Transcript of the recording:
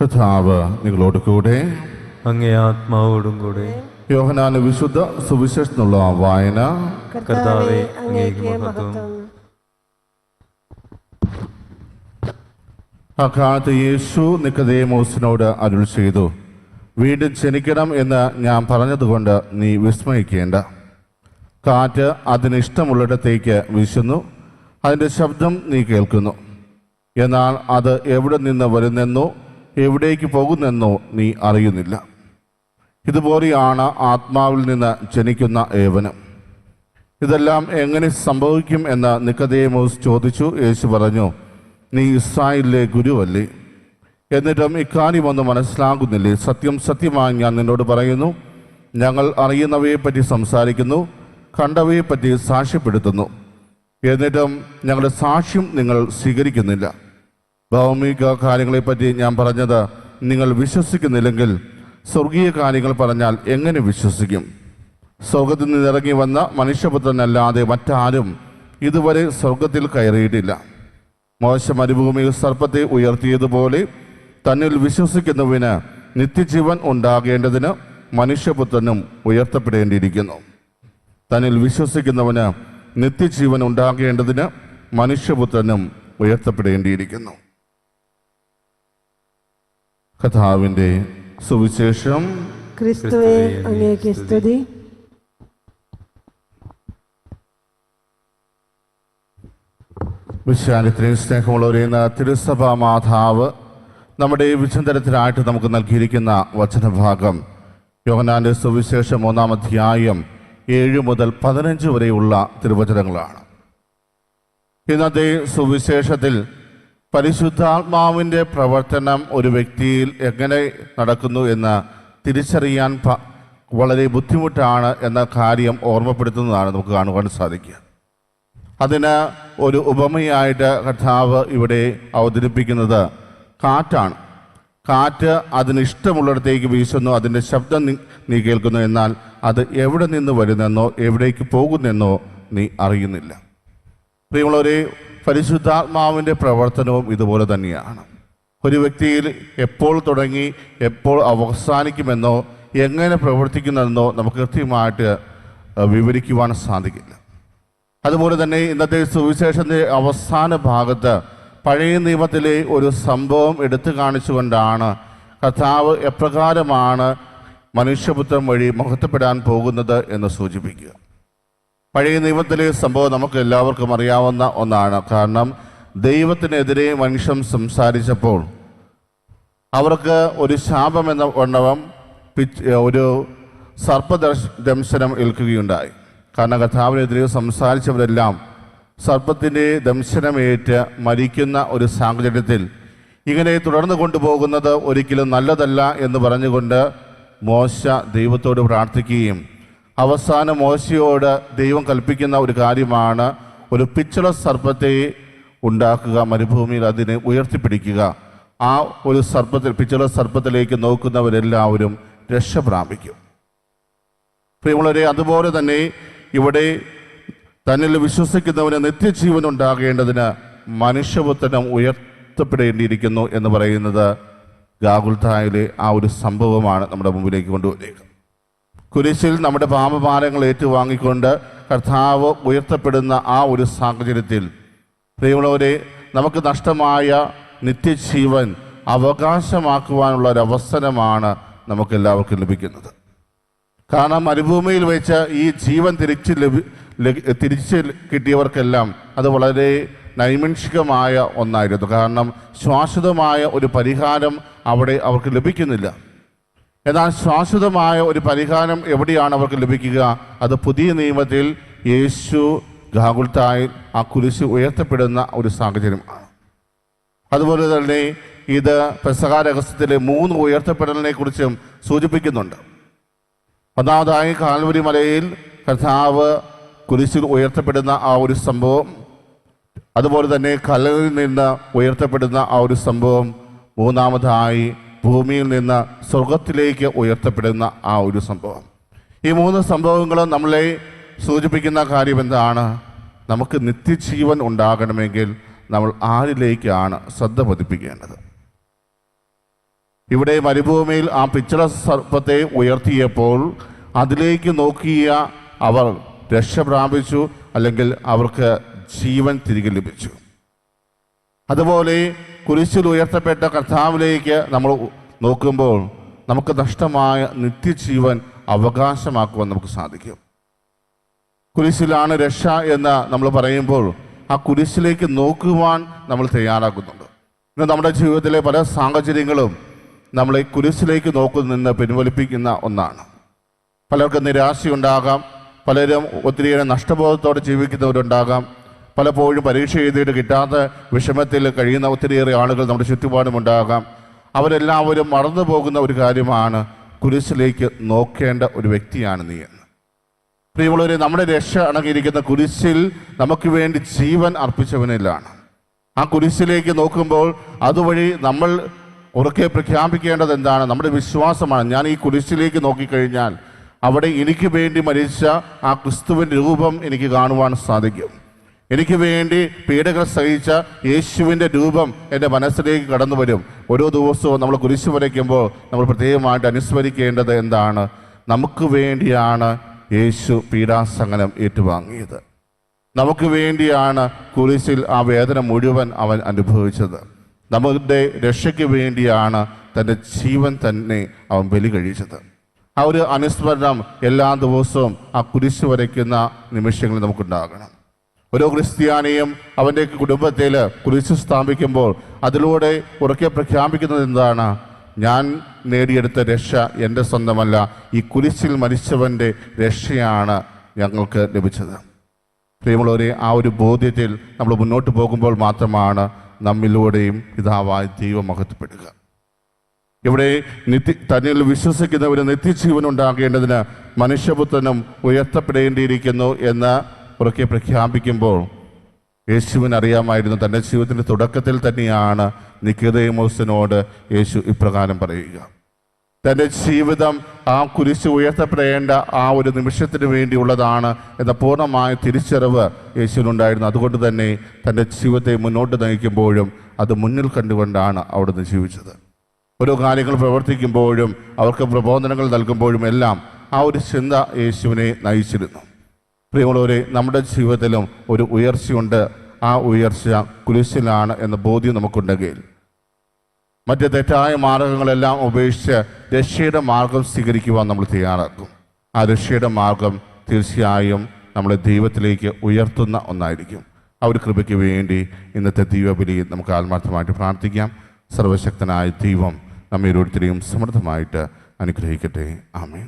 കർത്താവ് നിങ്ങളോട് കൂടെ. അങ്ങേ ആത്മാവോടും കൂടെ. യോഹന്നാന്റെ വിശുദ്ധ സുവിശേഷത്തിനുള്ള വായന. കർത്താവേ, അങ്ങേക്ക് മഹത്വം. അക്കാലത്ത് യേശു നിക്കോദേമോസിനോട് അരുൾ ചെയ്തു, വീണ്ടും ജനിക്കണം എന്ന് ഞാൻ പറഞ്ഞതുകൊണ്ട് നീ വിസ്മയിക്കേണ്ട. കാറ്റ് അതിനിഷ്ടമുള്ളിടത്തേക്ക് വീശുന്നു, അതിൻ്റെ ശബ്ദം നീ കേൾക്കുന്നു, എന്നാൽ അത് എവിടെ നിന്ന് വരുന്നെന്നോ എവിടേക്ക് പോകുന്നെന്നോ നീ അറിയുന്നില്ല. ഇതുപോലെയാണ് ആത്മാവിൽ നിന്ന് ജനിക്കുന്ന ഏവനും. ഇതെല്ലാം എങ്ങനെ സംഭവിക്കും എന്ന് നിക്കോദേമോസ് ചോദിച്ചു. യേശു പറഞ്ഞു, നീ ഇസ്രായേലിലെ ഗുരുവല്ലേ, എന്നിട്ടും ഇക്കാര്യമൊന്നും മനസ്സിലാകുന്നില്ലേ? സത്യം സത്യമായി ഞാൻ നിന്നോട് പറയുന്നു, ഞങ്ങൾ അറിയുന്നവയെപ്പറ്റി സംസാരിക്കുന്നു, കണ്ടവയെപ്പറ്റി സാക്ഷ്യപ്പെടുത്തുന്നു, എന്നിട്ടും ഞങ്ങളുടെ സാക്ഷ്യം നിങ്ങൾ സ്വീകരിക്കുന്നില്ല. ഭൗമിക കാര്യങ്ങളെപ്പറ്റി ഞാൻ പറഞ്ഞത് നിങ്ങൾ വിശ്വസിക്കുന്നില്ലെങ്കിൽ സ്വർഗീയ കാര്യങ്ങൾ പറഞ്ഞാൽ എങ്ങനെ വിശ്വസിക്കും? സ്വർഗത്തിൽ നിന്നിറങ്ങി വന്ന മനുഷ്യപുത്രനല്ലാതെ മറ്റാരും ഇതുവരെ സ്വർഗത്തിൽ കയറിയിട്ടില്ല. മോശ മരുഭൂമിയിൽ സർപ്പത്തെ ഉയർത്തിയതുപോലെ തന്നിൽ വിശ്വസിക്കുന്നവന് നിത്യജീവൻ ഉണ്ടാകേണ്ടതിന് മനുഷ്യപുത്രനും ഉയർത്തപ്പെടേണ്ടിയിരിക്കുന്നു. തന്നിൽ വിശ്വസിക്കുന്നവന് നിത്യജീവൻ ഉണ്ടാകേണ്ടതിന് മനുഷ്യപുത്രനും ഉയർത്തപ്പെടേണ്ടിയിരിക്കുന്നു. കർത്താവിന്റെ സുവിശേഷം. ക്രിസ്തുവേ, അങ്ങേക്ക് സ്തുതി. വിശ്വാനിത്രയും സ്നേഹമുള്ളവരെ, തിരുസഭ മാതാവ് നമ്മുടെ വിചിന്തനത്തിനായിട്ട് നമുക്ക് നൽകിയിരിക്കുന്ന വചനഭാഗം യോഹന്നാന്റെ സുവിശേഷം 1-ാം അധ്യായം 7 മുതൽ 15 വരെയുള്ള തിരുവചനങ്ങളാണ്. ഇന്നത്തെ സുവിശേഷത്തിൽ പരിശുദ്ധാത്മാവിൻ്റെ പ്രവർത്തനം ഒരു വ്യക്തിയിൽ എങ്ങനെ നടക്കുന്നു എന്ന് തിരിച്ചറിയാൻ വളരെ ബുദ്ധിമുട്ടാണ് എന്ന കാര്യം ഓർമ്മപ്പെടുത്തുന്നതാണ് നമുക്ക് കാണുവാൻ സാധിക്കുക. അതിന് ഒരു ഉപമയായിട്ട് കർത്താവ് ഇവിടെ അവതരിപ്പിക്കുന്നത് കാറ്റാണ്. കാറ്റ് അതിനിഷ്ടമുള്ളിടത്തേക്ക് വീശുന്നു, അതിൻ്റെ ശബ്ദം നീ കേൾക്കുന്നു, എന്നാൽ അത് എവിടെ നിന്ന് വരുന്നെന്നോ എവിടേക്ക് പോകുന്നെന്നോ നീ അറിയുന്നില്ല. പ്രിയമുള്ളവരെ, പരിശുദ്ധാത്മാവിൻ്റെ പ്രവർത്തനവും ഇതുപോലെ തന്നെയാണ്. ഒരു വ്യക്തിയിൽ എപ്പോൾ തുടങ്ങി എപ്പോൾ അവസാനിക്കുമെന്നോ എങ്ങനെ പ്രവർത്തിക്കുന്നെന്നോ നമുക്ക് കൃത്യമായിട്ട് വിവരിക്കുവാൻ സാധിക്കില്ല. അതുപോലെ തന്നെ ഇന്നത്തെ സുവിശേഷത്തിൻ്റെ അവസാന ഭാഗത്ത് പഴയ നിയമത്തിലെ ഒരു സംഭവം എടുത്തു കാണിച്ചുകൊണ്ടാണ് കർത്താവ് എപ്രകാരമാണ് മനുഷ്യപുത്രൻ വഴി മഹത്വപ്പെടാൻ പോകുന്നത് എന്ന് സൂചിപ്പിക്കുക. പഴയ നിയമത്തിലെ സംഭവം നമുക്ക് എല്ലാവർക്കും അറിയാവുന്ന ഒന്നാണ്. കാരണം ദൈവത്തിനെതിരെ മനുഷ്യൻ സംസാരിച്ചപ്പോൾ അവർക്ക് ഒരു ശാപമെന്ന വണ്ണവും ഒരു സർപ്പദംശനം ഏൽക്കുകയുണ്ടായി. കാരണം കർത്താവിനെതിരെ സംസാരിച്ചവരെല്ലാം സർപ്പത്തിൻ്റെ ദംശനമേറ്റ് മരിക്കുന്ന ഒരു സാഹചര്യത്തിൽ ഇങ്ങനെ തുടർന്നു കൊണ്ടുപോകുന്നത് ഒരിക്കലും നല്ലതല്ല എന്ന് പറഞ്ഞുകൊണ്ട് മോശ ദൈവത്തോട് പ്രാർത്ഥിക്കുകയും അവസാനം മോശയോട് ദൈവം കൽപ്പിക്കുന്ന ഒരു കാര്യമാണ് ഒരു പിച്ചള സർപ്പത്തെ ഉണ്ടാക്കുക, മരുഭൂമിയിൽ അതിനെ ഉയർത്തിപ്പിടിക്കുക. ആ ഒരു പിച്ചള സർപ്പത്തിലേക്ക് നോക്കുന്നവരെല്ലാവരും രക്ഷ പ്രാപിക്കും. പ്രിയമുള്ളവരെ, അതുപോലെ തന്നെ ഇവിടെ തന്നിൽ വിശ്വസിക്കുന്നവന് നിത്യജീവൻ ഉണ്ടാകേണ്ടതിന് മനുഷ്യപുത്രനും ഉയർത്തപ്പെടേണ്ടിയിരിക്കുന്നു എന്ന് പറയുന്നത് ഗാഗുൽത്തായിലെ ആ ഒരു സംഭവമാണ് നമ്മുടെ മുമ്പിലേക്ക് കൊണ്ടുവരിക. കുരിശിൽ നമ്മുടെ പാപഭാരങ്ങൾ ഏറ്റുവാങ്ങിക്കൊണ്ട് കർത്താവ് ഉയർത്തപ്പെടുന്ന ആ ഒരു സാഹചര്യത്തിൽ പ്രിയമുള്ളവരെ, നമുക്ക് നഷ്ടമായ നിത്യജീവൻ അവകാശമാക്കുവാനുള്ള ഒരു അവസരമാണ് നമുക്കെല്ലാവർക്കും ലഭിക്കുന്നത്. കാരണം മരുഭൂമിയിൽ വെച്ച് ഈ ജീവൻ തിരിച്ച് കിട്ടിയവർക്കെല്ലാം അത് വളരെ നൈമിഷികമായ ഒന്നായിരുന്നു. കാരണം ശാശ്വതമായ ഒരു പരിഹാരം അവിടെ അവർക്ക് ലഭിക്കുന്നില്ല. എന്നാൽ ശാശ്വതമായ ഒരു പരിഹാരം എവിടെയാണ് അവർക്ക് ലഭിക്കുക? അത് പുതിയ നിയമത്തിൽ യേശു ഗാഗുൽത്തായിൽ ആ കുരിശ് ഉയർത്തപ്പെടുന്ന ഒരു സാഹചര്യമാണ്. അതുപോലെ തന്നെ ഇത് പെസഹ രഹസ്യത്തിലെ 3 ഉയർത്തപ്പെടലിനെ കുറിച്ചും സൂചിപ്പിക്കുന്നുണ്ട്. ഒന്നാമതായി കാൽവരി മലയിൽ കർത്താവ് കുരിശിൽ ഉയർത്തപ്പെടുന്ന ആ ഒരു സംഭവം, അതുപോലെ തന്നെ കല്ലറിൽ നിന്ന് ഉയർത്തപ്പെടുന്ന ആ ഒരു സംഭവം, മൂന്നാമതായി ഭൂമിയിൽ നിന്ന് സ്വർഗത്തിലേക്ക് ഉയർത്തപ്പെടുന്ന ആ ഒരു സംഭവം. ഈ 3 സംഭവങ്ങളും നമ്മളെ സൂചിപ്പിക്കുന്ന കാര്യം എന്താണ്? നമുക്ക് നിത്യജീവൻ ഉണ്ടാകണമെങ്കിൽ നമ്മൾ ആരിലേക്കാണ് ശ്രദ്ധ പതിപ്പിക്കേണ്ടത്? ഇവിടെ മരുഭൂമിയിൽ ആ പിച്ചള സർപ്പത്തെ ഉയർത്തിയപ്പോൾ അതിലേക്ക് നോക്കിയ അവർ രക്ഷ പ്രാപിച്ചു, അല്ലെങ്കിൽ അവർക്ക് ജീവൻ തിരികെ ലഭിച്ചു. അതുപോലെ കുരിശിൽ ഉയർത്തപ്പെട്ട കർത്താവിലേക്ക് നമ്മൾ നോക്കുമ്പോൾ നമുക്ക് നഷ്ടമായ നിത്യജീവൻ അവകാശമാക്കുവാൻ നമുക്ക് സാധിക്കും. കുരിശിലാണ് രക്ഷ എന്ന് നമ്മൾ പറയുമ്പോൾ ആ കുരിശിലേക്ക് നോക്കുവാൻ നമ്മൾ തയ്യാറാക്കുന്നുണ്ട്. ഇന്ന് നമ്മുടെ ജീവിതത്തിലെ പല സാഹചര്യങ്ങളും നമ്മളെ കുരിശിലേക്ക് നിന്ന് പിൻവലിപ്പിക്കുന്ന ഒന്നാണ്. പലർക്കും നിരാശയുണ്ടാകാം, പലരും ഒത്തിരിയേറെ നഷ്ടബോധത്തോടെ ജീവിക്കുന്നവരുണ്ടാകാം, പലപ്പോഴും പരീക്ഷ എഴുതിയിട്ട് കിട്ടാത്ത വിഷമത്തിൽ കഴിയുന്ന ഒത്തിരിയേറെ ആളുകൾ നമ്മുടെ ചുറ്റുപാടുമുണ്ടാകാം. അവരെല്ലാവരും മറന്നു പോകുന്ന ഒരു കാര്യമാണ് കുരിശിലേക്ക് നോക്കേണ്ട ഒരു വ്യക്തിയാണ് നീ എന്ന്. പ്രിയമുള്ളവരെ, നമ്മുടെ രക്ഷ അടങ്ങിയിരിക്കുന്ന കുരിശിൽ നമുക്ക് വേണ്ടി ജീവൻ അർപ്പിച്ചവനിലാണ്. ആ കുരിശിലേക്ക് നോക്കുമ്പോൾ അതുവഴി നമ്മൾ ഉറക്കെ പ്രഖ്യാപിക്കേണ്ടത് എന്താണ്? നമ്മുടെ വിശ്വാസമാണ്. ഞാൻ ഈ കുരിശിലേക്ക് നോക്കിക്കഴിഞ്ഞാൽ അവിടെ എനിക്ക് വേണ്ടി മരിച്ച ആ ക്രിസ്തുവിൻ്റെ രൂപം എനിക്ക് കാണുവാൻ സാധിക്കും. എനിക്ക് വേണ്ടി പീഡകൾ സഹിച്ച യേശുവിൻ്റെ രൂപം എൻ്റെ മനസ്സിലേക്ക് കടന്നു വരും. ഓരോ ദിവസവും നമ്മൾ കുരിശ് വരയ്ക്കുമ്പോൾ നമ്മൾ പ്രത്യേകമായിട്ട് അനുസ്മരിക്കേണ്ടത് എന്താണ്? നമുക്ക് വേണ്ടിയാണ് യേശു പീഡാസഹനം ഏറ്റുവാങ്ങിയത്. നമുക്ക് വേണ്ടിയാണ് കുരിശിൽ ആ വേദന മുഴുവൻ അവൻ അനുഭവിച്ചത്. നമ്മുടെ രക്ഷയ്ക്ക് വേണ്ടിയാണ് തൻ്റെ ജീവൻ തന്നെ അവൻ ബലി കഴിച്ചത്. ആ ഒരു അനുസ്മരണം എല്ലാ ദിവസവും ആ കുരിശ് വരയ്ക്കുന്ന നിമിഷങ്ങളിൽ നമുക്കുണ്ടാകണം. ഓരോ ക്രിസ്ത്യാനിയും അവൻ്റെ കുടുംബത്തിൽ കുരിശ് സ്ഥാപിക്കുമ്പോൾ അതിലൂടെ ഉറക്കെ പ്രഖ്യാപിക്കുന്നത് എന്താണ്? ഞാൻ നേടിയെടുത്ത രക്ഷ എൻ്റെ സ്വന്തമല്ല, ഈ കുരിശിൽ മരിച്ചവൻ്റെ രക്ഷയാണ് ഞങ്ങൾക്ക് ലഭിച്ചത്. പ്രിയമുള്ളവരെ, ആ ഒരു ബോധ്യത്തിൽ നമ്മൾ മുന്നോട്ട് പോകുമ്പോൾ മാത്രമാണ് നമ്മിലൂടെയും പിതാവായ ദൈവം മഹത്വപ്പെടുക. ഇവിടെ തന്നിൽ വിശ്വസിക്കുന്നവർ നിത്യജീവൻ ഉണ്ടാകേണ്ടതിന് മനുഷ്യപുത്രനും ഉയർത്തപ്പെടേണ്ടിയിരിക്കുന്നു എന്ന് ഉറക്കെ പ്രഖ്യാപിക്കുമ്പോൾ യേശുവിന് അറിയാമായിരുന്നു തൻ്റെ ജീവിതത്തിൻ്റെ തുടക്കത്തിൽ തന്നെയാണ് നിക്കോദേമോസിനോട് യേശു ഇപ്രകാരം പറയുക. തൻ്റെ ജീവിതം ആ കുരിശ് ഉയർത്തപ്പെടേണ്ട ആ ഒരു നിമിഷത്തിന് വേണ്ടിയുള്ളതാണ് എന്ന പൂർണ്ണമായ തിരിച്ചറിവ് യേശുവിനുണ്ടായിരുന്നു. അതുകൊണ്ട് തന്നെ തൻ്റെ ജീവിതത്തെ മുന്നോട്ട് നയിക്കുമ്പോഴും അത് മുന്നിൽ കണ്ടുകൊണ്ടാണ് അവിടുന്ന് ജീവിച്ചത്. ഓരോ കാര്യങ്ങൾ പ്രവർത്തിക്കുമ്പോഴും അവർക്ക് പ്രബോധനങ്ങൾ നൽകുമ്പോഴും എല്ലാം ആ ഒരു ചിന്ത യേശുവിനെ നയിച്ചിരുന്നു. പ്രിയമുള്ളവരെ, നമ്മുടെ ജീവിതത്തിലും ഒരു ഉയർച്ചയുണ്ട്. ആ ഉയർച്ച കുരിശിലാണ് എന്ന ബോധ്യം നമുക്കുണ്ടെങ്കിൽ മറ്റ് തെറ്റായ മാർഗങ്ങളെല്ലാം ഉപേക്ഷിച്ച് രക്ഷയുടെ മാർഗം സ്വീകരിക്കുവാൻ നമ്മൾ തയ്യാറാക്കും. ആ രക്ഷയുടെ മാർഗം തീർച്ചയായും നമ്മളെ ദൈവത്തിലേക്ക് ഉയർത്തുന്ന ഒന്നായിരിക്കും. ആ ഒരു കൃപയ്ക്ക് വേണ്ടി ഇന്നത്തെ ദൈവബലിയിൽ നമുക്ക് ആത്മാർത്ഥമായിട്ട് പ്രാർത്ഥിക്കാം. സർവശക്തനായ ദൈവം നമ്മെ ഓരോരുത്തരെയും സമൃദ്ധമായിട്ട് അനുഗ്രഹിക്കട്ടെ. ആമേൻ.